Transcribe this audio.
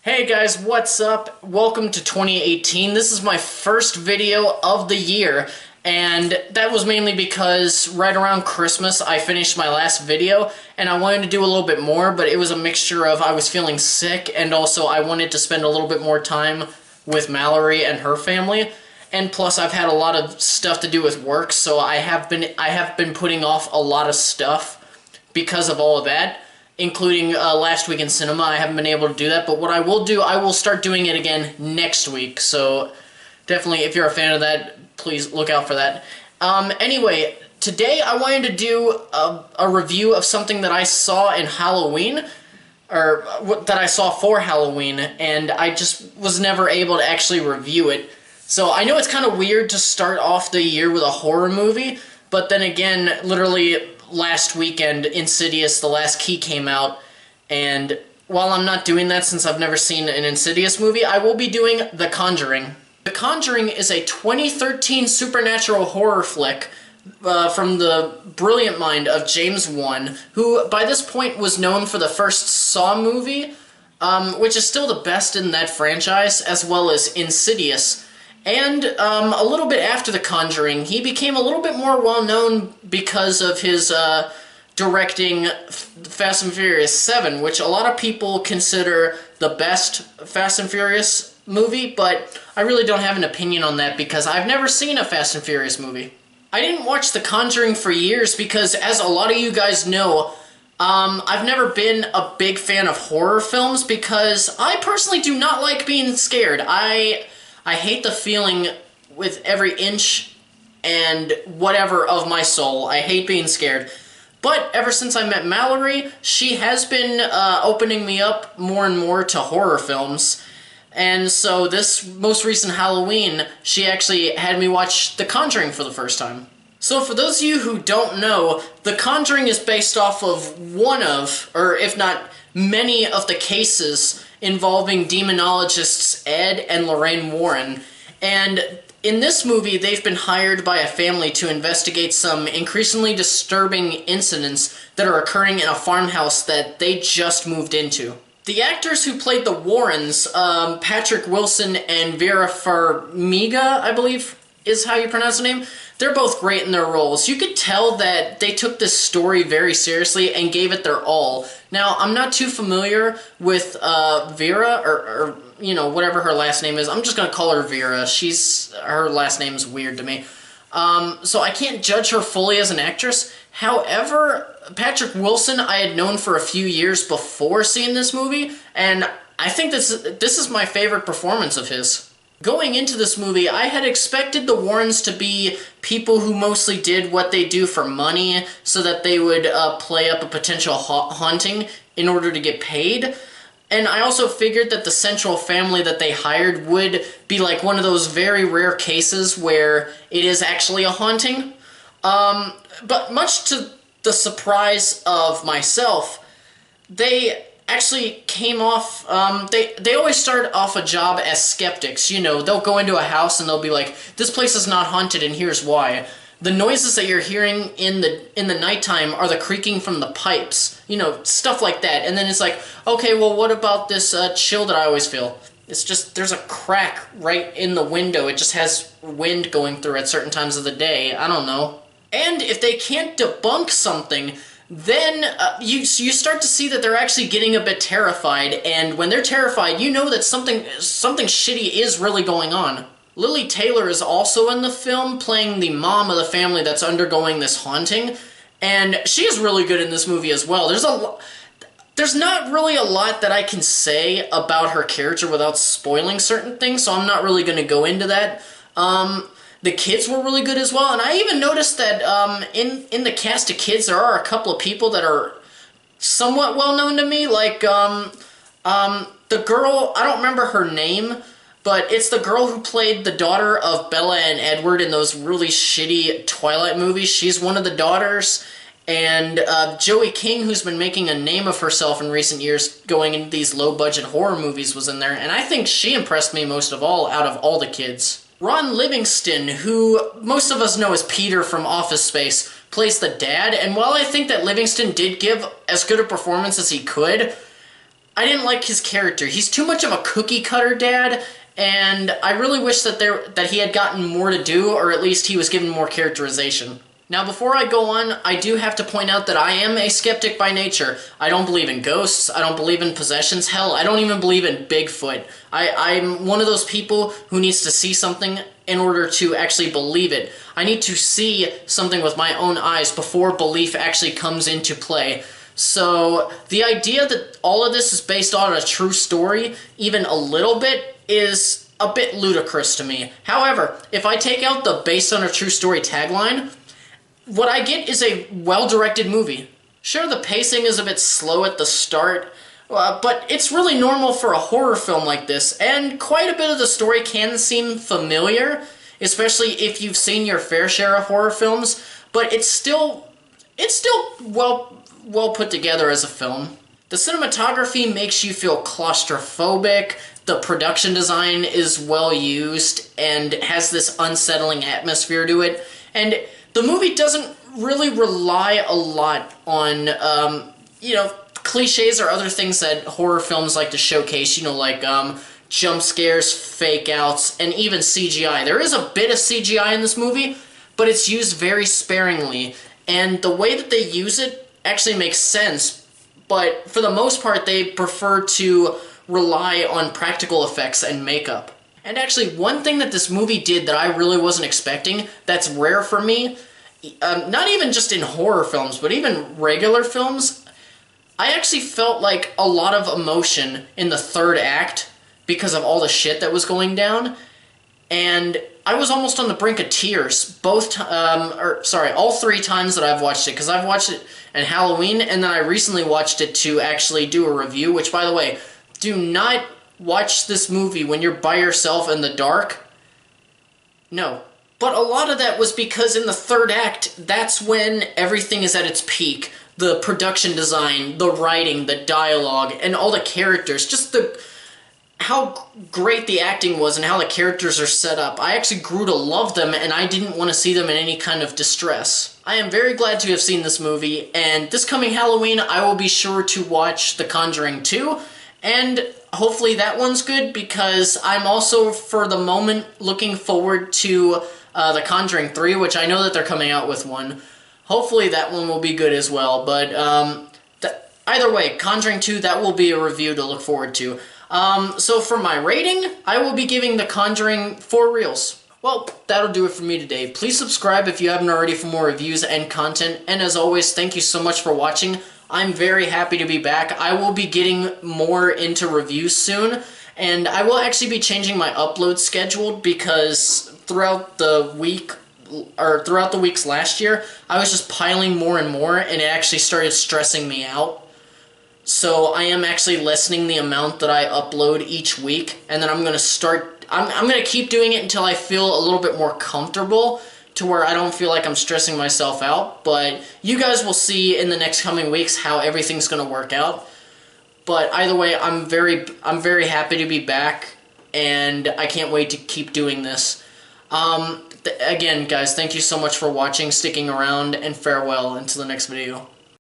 Hey guys, what's up? Welcome to 2018. This is my first video of the year, and that was mainly because right around Christmas I finished my last video, and I wanted to do a little bit more, but it was a mixture of I was feeling sick, and also I wanted to spend a little bit more time with Mallory and her family, and plus I've had a lot of stuff to do with work, so I have been putting off a lot of stuff because of all of that, including last week in cinema. I haven't been able to do that, but what I will do, I will start doing it again next week, so definitely, if you're a fan of that, please look out for that. Anyway, today I wanted to do a review of something that I saw in Halloween, or that I saw for Halloween, and I just was never able to actually review it. So I know it's kind of weird to start off the year with a horror movie, but then again, literally last weekend, Insidious: The Last Key came out, and while I'm not doing that since I've never seen an Insidious movie, I will be doing The Conjuring. The Conjuring is a 2013 supernatural horror flick from the brilliant mind of James Wan, who by this point was known for the first Saw movie, which is still the best in that franchise, as well as Insidious. And a little bit after The Conjuring, he became a little bit more well-known because of his directing Fast and Furious 7, which a lot of people consider the best Fast and Furious movie, but I really don't have an opinion on that because I've never seen a Fast and Furious movie. I didn't watch The Conjuring for years because, as a lot of you guys know, I've never been a big fan of horror films because I personally do not like being scared. I hate the feeling with every inch and whatever of my soul. I hate being scared. But ever since I met Mallory, she has been opening me up more and more to horror films. And so this most recent Halloween, she actually had me watch The Conjuring for the first time. So for those of you who don't know, The Conjuring is based off of one of, or if not many of the cases involving demonologists Ed and Lorraine Warren, and in this movie they've been hired by a family to investigate some increasingly disturbing incidents that are occurring in a farmhouse that they just moved into. The actors who played the Warrens, Patrick Wilson and Vera Farmiga, I believe is how you pronounce the name, they're both great in their roles. You could tell that they took this story very seriously and gave it their all. Now, I'm not too familiar with Vera, or you know, whatever her last name is. I'm just gonna call her Vera. Her last name's weird to me. So I can't judge her fully as an actress. However, Patrick Wilson I had known for a few years before seeing this movie, and I think this is my favorite performance of his. Going into this movie, I had expected the Warrens to be people who mostly did what they do for money so that they would play up a potential haunting in order to get paid. And I also figured that the central family that they hired would be like one of those very rare cases where it is actually a haunting. But much to the surprise of myself, they actually came off, they always start off a job as skeptics. You know, they'll go into a house and they'll be like, this place is not haunted and here's why. The noises that you're hearing in the nighttime are the creaking from the pipes. You know, stuff like that. And then it's like, okay, well, what about this chill that I always feel? It's just, there's a crack right in the window. It just has wind going through at certain times of the day. I don't know. And if they can't debunk something, then you start to see that they're actually getting a bit terrified, and when they're terrified, you know that something shitty is really going on. Lily Taylor is also in the film, playing the mom of the family that's undergoing this haunting, and she is really good in this movie as well. There's not really a lot that I can say about her character without spoiling certain things, so I'm not really going to go into that. The kids were really good as well, and I even noticed that in the cast of kids there are a couple of people that are somewhat well known to me, like the girl, I don't remember her name, but it's the girl who played the daughter of Bella and Edward in those really shitty Twilight movies. She's one of the daughters, and Joey King, who's been making a name of herself in recent years going into these low-budget horror movies, was in there, and I think she impressed me most of all out of all the kids. Ron Livingston, who most of us know as Peter from Office Space, plays the dad, and while I think that Livingston did give as good a performance as he could, I didn't like his character. He's too much of a cookie cutter dad, and I really wish that he had gotten more to do, or at least he was given more characterization. Now, before I go on, I do have to point out that I am a skeptic by nature. I don't believe in ghosts, I don't believe in possessions, hell, I don't even believe in Bigfoot. I'm one of those people who needs to see something in order to actually believe it. I need to see something with my own eyes before belief actually comes into play. So, the idea that all of this is based on a true story, even a little bit, is a bit ludicrous to me. However, if I take out the based on a true story tagline, what I get is a well-directed movie. Sure, the pacing is a bit slow at the start, but it's really normal for a horror film like this, and quite a bit of the story can seem familiar, especially if you've seen your fair share of horror films, but it's still well put together as a film. The cinematography makes you feel claustrophobic, the production design is well used, and has this unsettling atmosphere to it, and the movie doesn't really rely a lot on, cliches or other things that horror films like to showcase, like jump scares, fake outs, and even CGI. There is a bit of CGI in this movie, but it's used very sparingly, and the way that they use it actually makes sense, but for the most part they prefer to rely on practical effects and makeup. And actually, one thing that this movie did that I really wasn't expecting, that's rare for me, not even just in horror films, but even regular films, I actually felt like a lot of emotion in the third act because of all the shit that was going down, and I was almost on the brink of tears, all 3 times that I've watched it, because I've watched it in Halloween, and then I recently watched it to actually do a review, which, by the way, do not watch this movie when you're by yourself in the dark. No. But a lot of that was because in the third act, that's when everything is at its peak. The production design, the writing, the dialogue, and all the characters. Just how great the acting was and how the characters are set up. I actually grew to love them, and I didn't want to see them in any kind of distress. I am very glad to have seen this movie, and this coming Halloween, I will be sure to watch The Conjuring 2, and hopefully that one's good, because I'm also, for the moment, looking forward to The Conjuring 3, which I know that they're coming out with one. Hopefully that one will be good as well, but either way, Conjuring 2, that will be a review to look forward to. So for my rating, I will be giving The Conjuring 4 reels. Well, that'll do it for me today. Please subscribe if you haven't already for more reviews and content, and as always, thank you so much for watching. I'm very happy to be back. I will be getting more into reviews soon, and I will actually be changing my upload schedule, because throughout the weeks last year, I was just piling more and more, and it actually started stressing me out. So I am actually lessening the amount that I upload each week, and then I'm going to keep doing it until I feel a little bit more comfortable, to where I don't feel like I'm stressing myself out, but you guys will see in the next coming weeks how everything's going to work out. But either way, I'm very happy to be back, and I can't wait to keep doing this. Again, guys, thank you so much for watching, sticking around, and farewell until the next video.